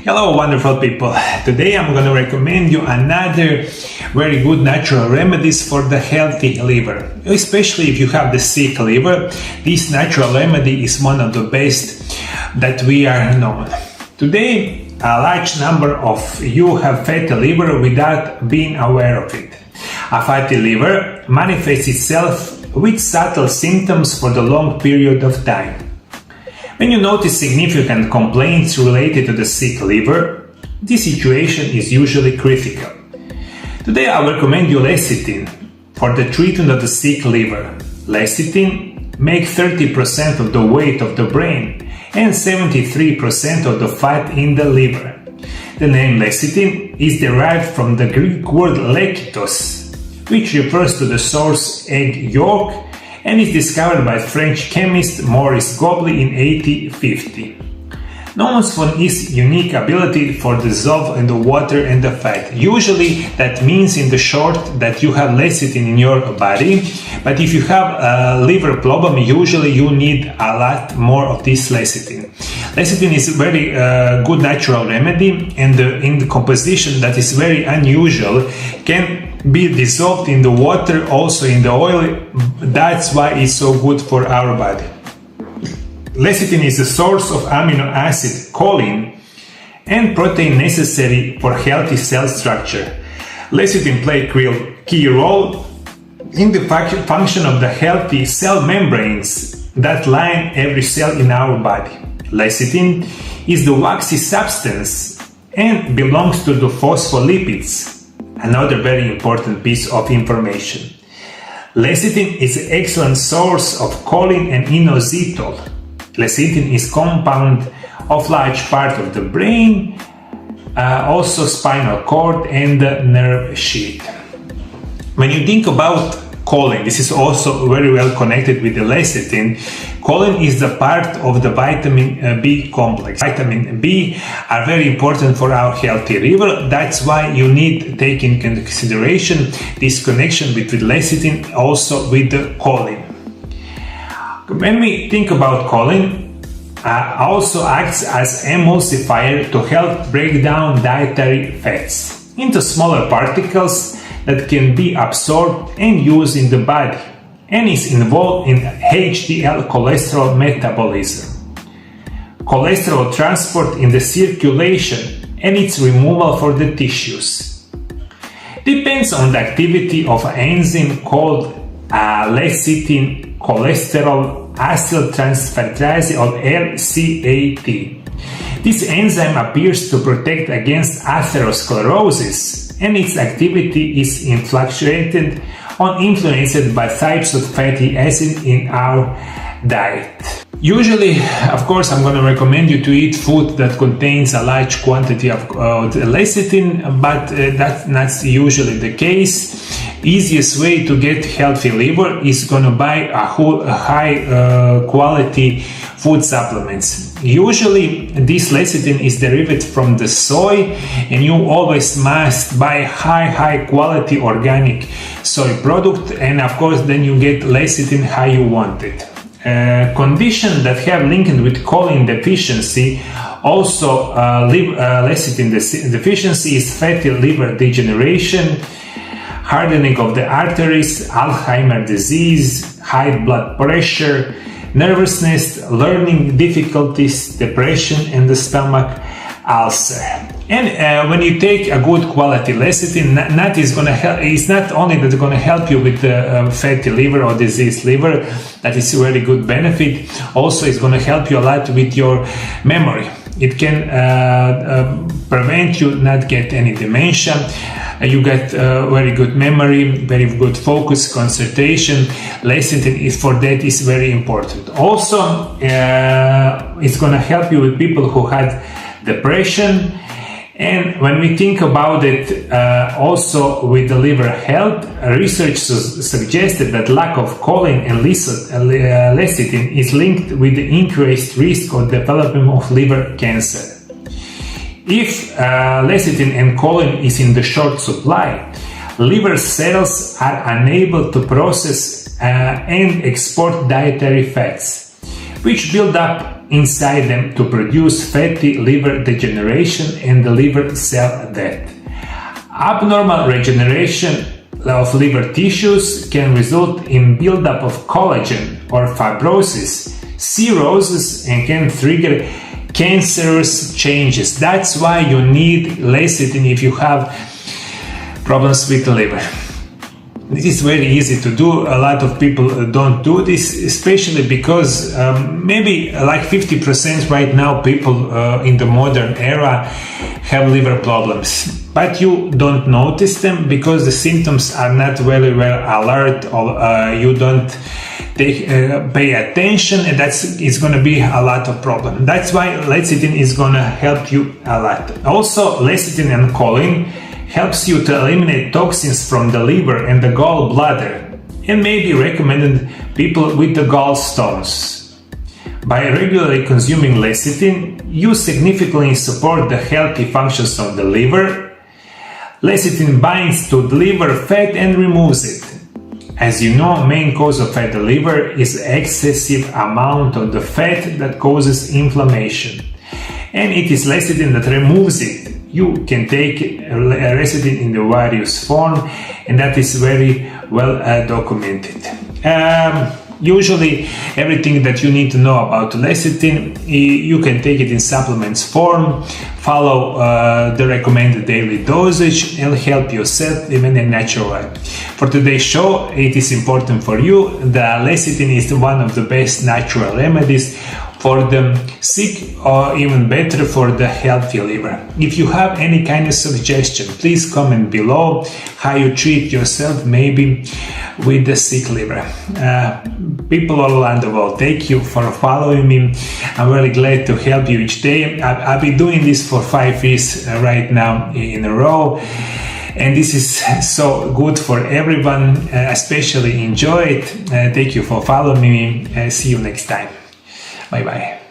Hello wonderful people, today I'm going to recommend you another very good natural remedies for the healthy liver. Especially if you have the sick liver, this natural remedy is one of the best that we are known. Today a large number of you have fatty liver without being aware of it. A fatty liver manifests itself with subtle symptoms for the long period of time. When you notice significant complaints related to the sick liver, this situation is usually critical. Today I will recommend you lecithin for the treatment of the sick liver. Lecithin makes 30% of the weight of the brain and 73% of the fat in the liver. The name lecithin is derived from the Greek word lekitos, which refers to the source egg yolk, and is discovered by French chemist Maurice Goblet in 1850. Known for its unique ability for dissolve in the water and the fat. Usually that means in the short that you have lecithin in your body, but if you have a liver problem, usually you need a lot more of this lecithin. Lecithin is a very good natural remedy, and in the composition that is very unusual, can be dissolved in the water, also in the oil. That's why it's so good for our body. Lecithin is the source of amino acid choline and protein necessary for healthy cell structure. Lecithin plays a key role in the function of the healthy cell membranes that line every cell in our body. Lecithin is the waxy substance and belongs to the phospholipids, another very important piece of information. Lecithin is an excellent source of choline and inositol. Lecithin is compound of large part of the brain, also spinal cord and the nerve sheath. When you think about choline, this is also very well connected with the lecithin. Choline is the part of the vitamin B complex. Vitamin B are very important for our healthy liver. That's why you need to take into consideration this connection between lecithin also with the choline. When we think about choline, also acts as emulsifier to help break down dietary fats into smaller particles that can be absorbed and used in the body, and is involved in HDL cholesterol metabolism, cholesterol transport in the circulation, and its removal for the tissues. Depends on the activity of an enzyme called lecithin cholesterol acetyltransferase, or LCAT. This enzyme appears to protect against atherosclerosis, and its activity is influenced by types of fatty acid in our diet. Usually, of course, I'm going to recommend you to eat food that contains a large quantity of lecithin, but that's not usually the case. Easiest way to get healthy liver is going to buy a high quality food supplements. Usually this lecithin is derived from the soy, and you always must buy high quality organic soy product, and of course then you get lecithin how you want it. Conditions that have linked with choline deficiency, also lecithin deficiency, is fatty liver degeneration, hardening of the arteries, Alzheimer's disease, high blood pressure, nervousness, learning difficulties, depression, and the stomach ulcer. And when you take a good quality lecithin, it's not only that it's going to help you with the fatty liver or diseased liver, that is a very good benefit. Also, it's going to help you a lot with your memory. It can prevent you not get any dementia. You get very good memory, very good focus, concentration. Lecithin is very important. Also, it's going to help you with people who had depression. And when we think about it, also with the liver health, research suggested that lack of choline and lecithin is linked with the increased risk of development of liver cancer. If lecithin and choline is in the short supply, liver cells are unable to process and export dietary fats, which build up inside them to produce fatty liver degeneration and the liver cell death. Abnormal regeneration of liver tissues can result in buildup of collagen or fibrosis, cirrhosis, and can trigger cancerous changes. That's why you need lecithin if you have problems with the liver. This is very easy to do. A lot of people don't do this, especially because maybe like 50% right now people in the modern era have liver problems. But you don't notice them because the symptoms are not very well alert, or you don't pay attention, and it's going to be a lot of problem. That's why lecithin is going to help you a lot. Also, lecithin and choline helps you to eliminate toxins from the liver and the gallbladder, and may be recommended people with the gallstones. By regularly consuming lecithin, you significantly support the healthy functions of the liver. Lecithin binds to the liver fat and removes it. As you know, main cause of fatty liver is excessive amount of the fat that causes inflammation, and it is lecithin that removes it. You can take lecithin in the various form, and that is very well documented. Usually everything that you need to know about lecithin, you can take it in supplements form, follow the recommended daily dosage, and help yourself live in a natural way. For today's show, it is important for you that lecithin is one of the best natural remedies for the sick, or even better for the healthy liver. If you have any kind of suggestion, please comment below how you treat yourself, maybe with the sick liver. People all around the world, thank you for following me. I'm really glad to help you each day. I've been doing this for 5 years right now in a row, and this is so good for everyone. Especially enjoy it. Thank you for following me. See you next time. Bye bye.